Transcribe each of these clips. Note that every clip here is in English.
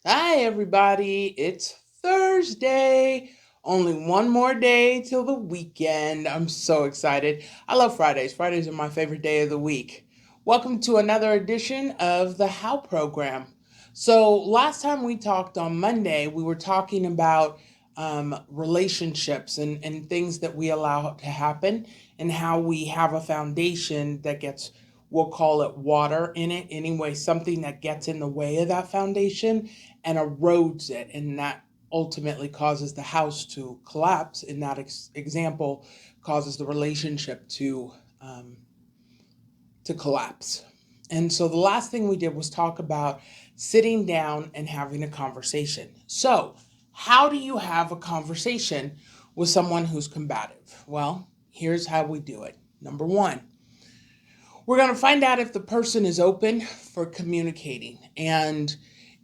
Hi, everybody. It's Thursday. Only one more day till the weekend. I'm so excited. I love Fridays. Fridays are my favorite day of the week. Welcome to another edition of the How program. So, last time we talked on Monday, we were talking about relationships and things that we allow to happen and how we have a foundation that gets, we'll call it water in it anyway, something that gets in the way of that foundation and erodes it, and that ultimately causes the house to collapse. In that example, causes the relationship um, to collapse. And so the last thing we did was talk about sitting down and having a conversation. So, how do you have a conversation with someone who's combative? Well, here's how we do it. Number one, we're going to find out if the person is open for communicating. And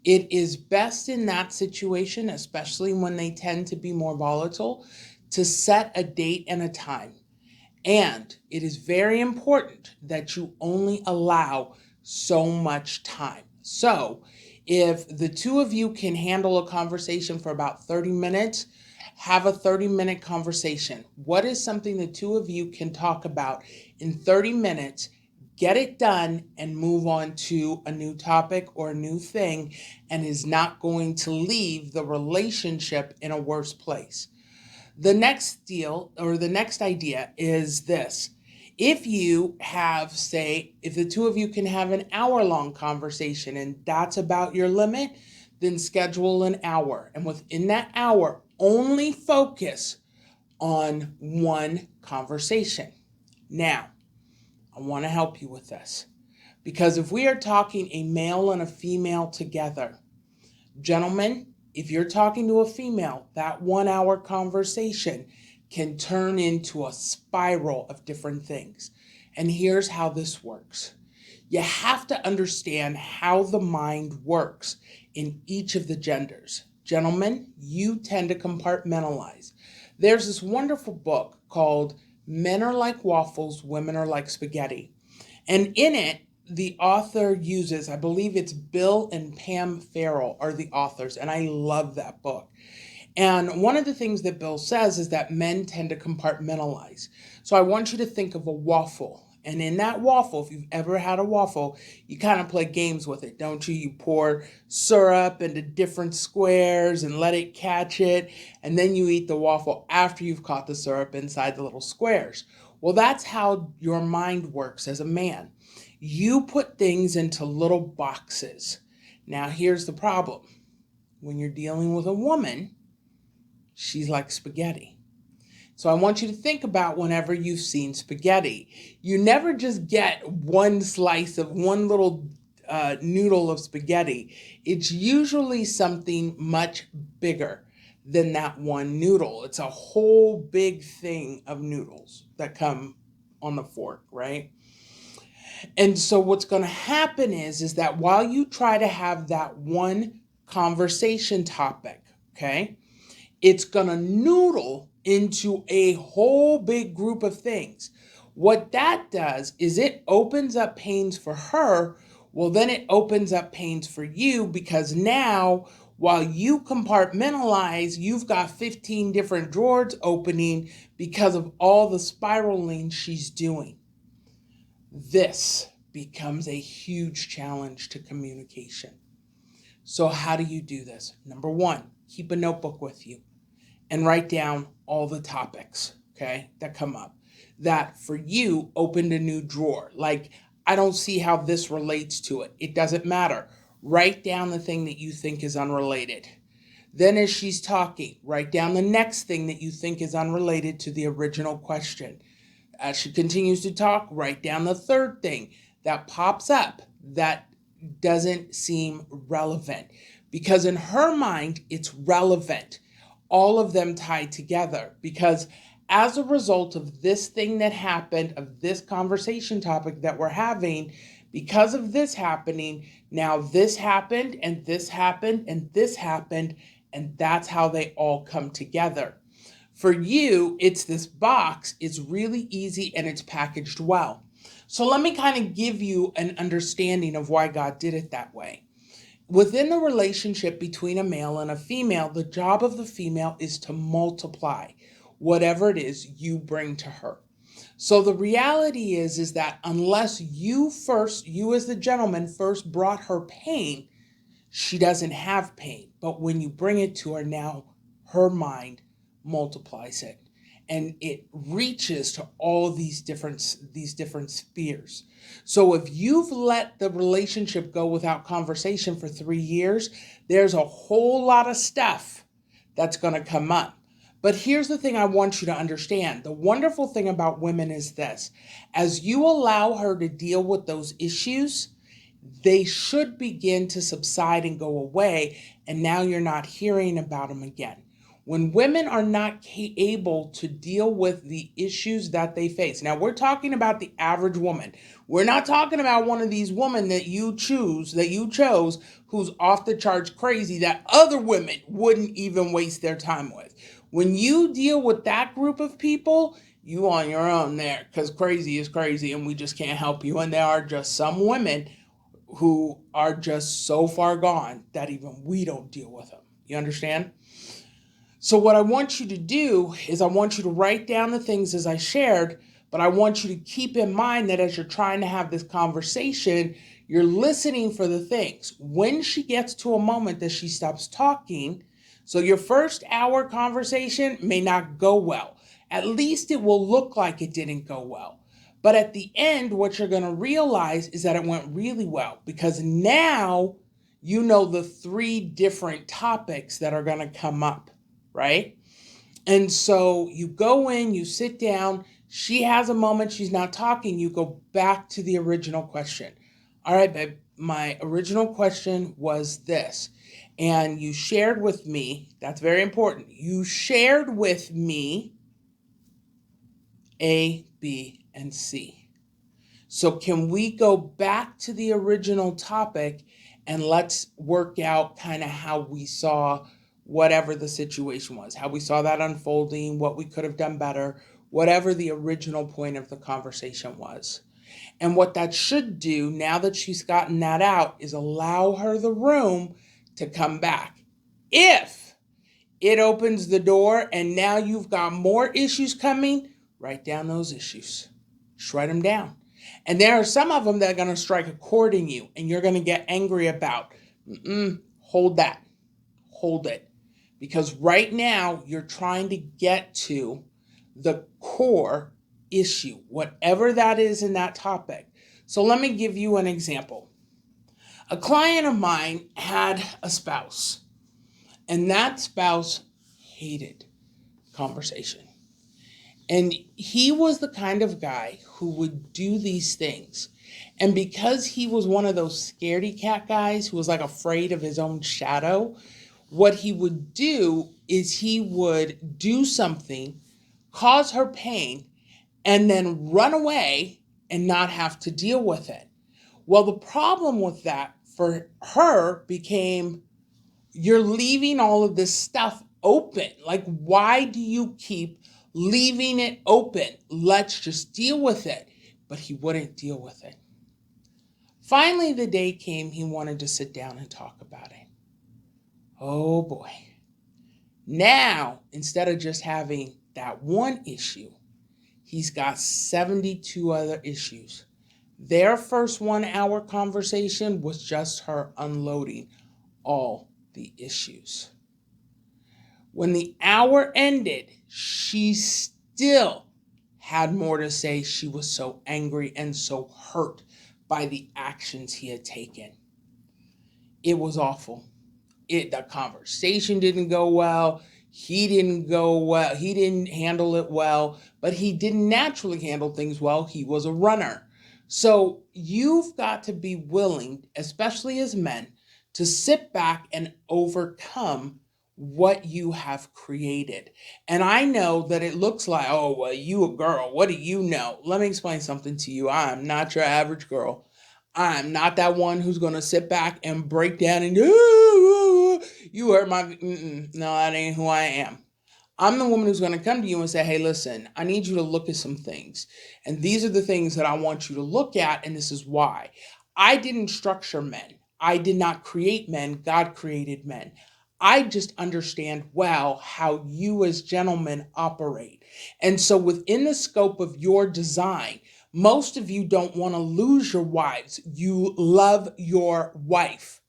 it is best in that situation, especially when they tend to be more volatile, to set a date and a time. And it is very important that you only allow so much time. So, if the two of you can handle a conversation for about 30 minutes, have a 30-minute conversation. What is something the two of you can talk about in 30 minutes? Get it done and move on to a new topic or a new thing, and is not going to leave the relationship in a worse place. The next deal or the next idea is this. If you have, say, if the two of you can have an hour-long conversation and that's about your limit, then schedule an hour. And within that hour, only focus on one conversation. Now, I want to help you with this. Because if we are talking a male and a female together, gentlemen, if you're talking to a female, that 1 hour conversation can turn into a spiral of different things. And here's how this works. You have to understand how the mind works in each of the genders. Gentlemen, you tend to compartmentalize. There's this wonderful book called Men Are Like Waffles, Women Are Like Spaghetti. And in it, the author uses, I believe it's Bill and Pam Farrell are the authors, and I love that book. And one of the things that Bill says is that men tend to compartmentalize. So I want you to think of a waffle. And in that waffle, if you've ever had a waffle, you kind of play games with it, don't you? You pour syrup into different squares and let it catch it. And then you eat the waffle after you've caught the syrup inside the little squares. Well, that's how your mind works as a man. You put things into little boxes. Now, here's the problem. When you're dealing with a woman, she's like spaghetti. So I want you to think about whenever you've seen spaghetti. You never just get one slice of one little noodle of spaghetti. It's usually something much bigger than that one noodle. It's a whole big thing of noodles that come on the fork, right? And so what's going to happen is that while you try to have that one conversation topic, okay, it's going to noodle into a whole big group of things. What that does is it opens up pains for her. Well, then it opens up pains for you because now, while you compartmentalize, you've got 15 different drawers opening because of all the spiraling she's doing. This becomes a huge challenge to communication. So, how do you do this? Number one, keep a notebook with you and write down all the topics, okay, that come up. That for you opened a new drawer. Like, I don't see how this relates to it. It doesn't matter. Write down the thing that you think is unrelated. Then, as she's talking, write down the next thing that you think is unrelated to the original question. As she continues to talk, write down the third thing that pops up that doesn't seem relevant. Because in her mind, it's relevant. All of them tied together. Because as a result of this thing that happened, of this conversation topic that we're having, because of this happening, now this happened, and this happened, and this happened, and that's how they all come together. For you, it's this box, it's really easy, and it's packaged well. So let me kind of give you an understanding of why God did it that way. Within the relationship between a male and a female, the job of the female is to multiply whatever it is you bring to her. So the reality is that unless you as the gentleman first brought her pain, she doesn't have pain. But when you bring it to her, now her mind multiplies it, and it reaches to all these different spheres. So if you've let the relationship go without conversation for 3 years, there's a whole lot of stuff that's going to come up. But here's the thing I want you to understand. The wonderful thing about women is this: as you allow her to deal with those issues, they should begin to subside and go away, and now you're not hearing about them again. When women are not able to deal with the issues that they face, now we're talking about the average woman. We're not talking about one of these women that you chose, who's off the charts crazy that other women wouldn't even waste their time with. When you deal with that group of people, you on your own there, because crazy is crazy and we just can't help you. And there are just some women who are just so far gone that even we don't deal with them. You understand? So what I want you to do is I want you to write down the things as I shared, but I want you to keep in mind that as you're trying to have this conversation, you're listening for the things. When she gets to a moment that she stops talking, so your first hour conversation may not go well. At least it will look like it didn't go well. But at the end, what you're going to realize is that it went really well, because now you know the 3 different topics that are going to come up, right? And so you go in, you sit down, she has a moment, she's not talking, you go back to the original question. All right, babe, my original question was this. And you shared with me, that's very important, you shared with me A, B, and C. So can we go back to the original topic and let's work out kind of how we saw whatever the situation was, how we saw that unfolding, what we could have done better, whatever the original point of the conversation was. And what that should do, now that she's gotten that out, is allow her the room to come back. If it opens the door and now you've got more issues coming, write down those issues. Just write them down. And there are some of them that are going to strike a chord in you and you're going to get angry about. Hold that. Hold it. Because right now you're trying to get to the core issue, whatever that is in that topic. So let me give you an example. A client of mine had a spouse, and that spouse hated conversation. And he was the kind of guy who would do these things. And because he was one of those scaredy cat guys who was like afraid of his own shadow, what he would do is he would do something, cause her pain, and then run away and not have to deal with it. Well, the problem with that for her became, you're leaving all of this stuff open. Like, why do you keep leaving it open? Let's just deal with it. But he wouldn't deal with it. Finally, the day came he wanted to sit down and talk about it. Oh boy. Now, instead of just having that one issue, he's got 72 other issues. Their first 1 hour conversation was just her unloading all the issues. When the hour ended, she still had more to say. She was so angry and so hurt by the actions he had taken. It was awful. The conversation didn't go well. He didn't handle it well, but he didn't naturally handle things well. He was a runner. So you've got to be willing, especially as men, to sit back and overcome what you have created. And I know that it looks like, oh, well, you a girl. What do you know? Let me explain something to you. I'm not your average girl. I'm not that one who's going to sit back and break down and you hurt my... No, that ain't who I am. I'm the woman who's going to come to you and say, hey, listen, I need you to look at some things. And these are the things that I want you to look at, and this is why. I didn't structure men. I did not create men, God created men. I just understand well how you as gentlemen operate. And so, within the scope of your design, most of you don't want to lose your wives. You love your wife.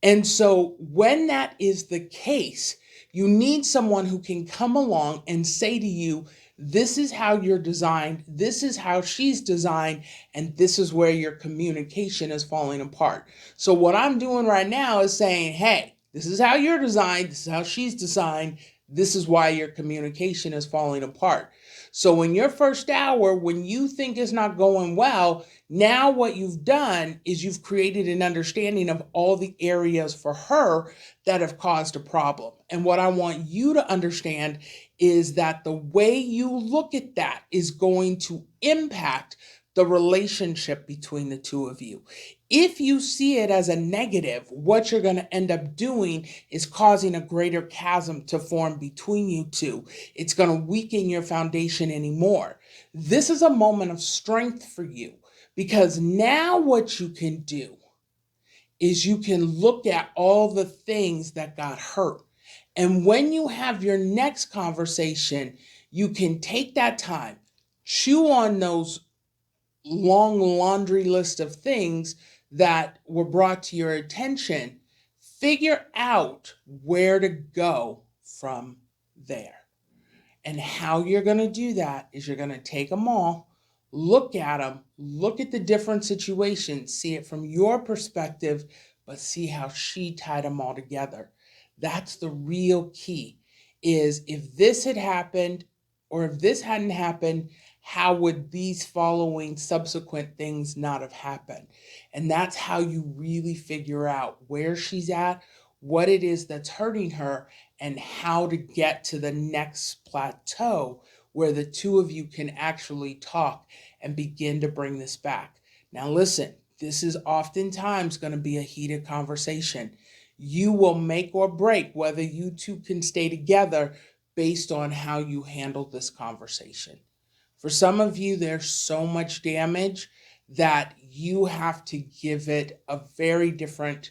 And so, when that is the case, you need someone who can come along and say to you, this is how you're designed, this is how she's designed, and this is where your communication is falling apart. So, what I'm doing right now is saying, hey, this is how you're designed, this is how she's designed, this is why your communication is falling apart. So, in your first hour, when you think it's not going well, now what you've done is you've created an understanding of all the areas for her that have caused a problem. And what I want you to understand is that the way you look at that is going to impact the relationship between the two of you. If you see it as a negative, what you're going to end up doing is causing a greater chasm to form between you two. It's going to weaken your foundation anymore. This is a moment of strength for you, because now what you can do is you can look at all the things that got hurt. And when you have your next conversation, you can take that time, chew on those long laundry list of things that were brought to your attention, figure out where to go from there. And how you're going to do that is you're going to take them all, look at them, look at the different situations, see it from your perspective, but see how she tied them all together. That's the real key, is if this had happened or if this hadn't happened, how would these following subsequent things not have happened? And that's how you really figure out where she's at, what it is that's hurting her, and how to get to the next plateau where the two of you can actually talk and begin to bring this back. Now, listen, this is oftentimes going to be a heated conversation. You will make or break whether you two can stay together based on how you handle this conversation. For some of you, there's so much damage that you have to give it a very different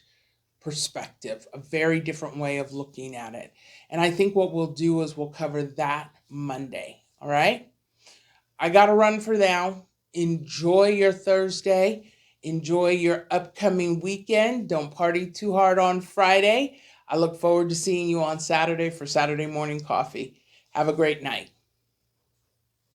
perspective, a very different way of looking at it. And I think what we'll do is we'll cover that Monday. All right? I got to run for now. Enjoy your Thursday. Enjoy your upcoming weekend. Don't party too hard on Friday. I look forward to seeing you on Saturday for Saturday morning coffee. Have a great night.